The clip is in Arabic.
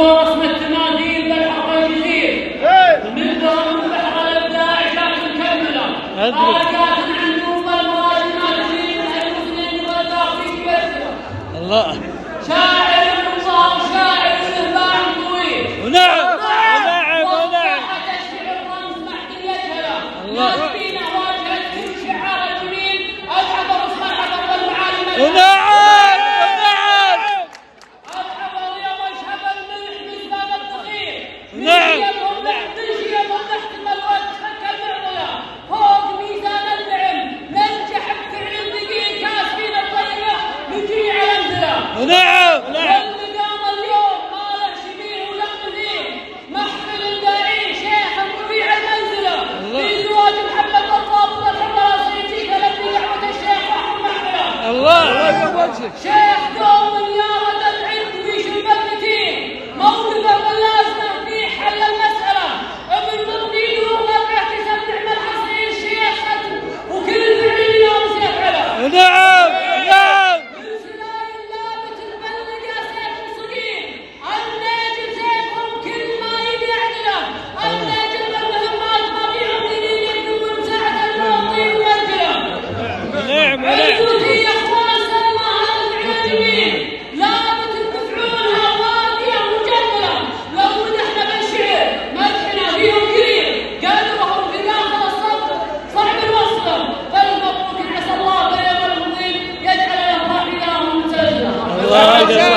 ورسم التماثيل بالحق الجزير من دون البحر الابداع جات مكمله حركات عن نوب المراد ما تريد من المسلمين والتعطيك بيتها الله شاعر الله وشاعر له باع طويل ونعم تشعر الرمز محت اليجهله ناس فينا واجهت كل شعار الجميل الحضر اسمه الحضر والمعالم ونعم الحضر يوم اشهب الملح بزبال الضغير نعم تجي وضحت الوجه كالمعضله فوق ميزان العلم ننجح بفعل الدقيق كاسبين الطريقه نجي على امثله ونعم واللي قام اليوم ما له شبيه ولا مثيل محفل الداعي شيخ رفيع المنزله في زواج محمد والضابط الحمراء سيجيك لبي دعوه الشيخ احمد محفله الله شيخ دوم يا رد العلم في شرب المتين موقفه باللازمه في حل المساله ابن مضني نور الاعتساب نعم العصير شيخ وكل فعل اليوم سيفعله نعم من سلاي اللابت المبلغ سيف صقيل الناجل سيفهم كل ما يبي عدله الناجل بالمهمات ما فيهم دليل يكتبون مساعده المواطنين ومنزله نعم عزوتي يا اخوان سماها العالمين لابد تدفعونها واقيه مجمله لو مدحنا بالشعر مدحنا فيهم قليل قدرهم في داخل الصدر صعب الوصله فالمبروك عسى الله باليوم المضيل يجعل الافراح لهم متزنه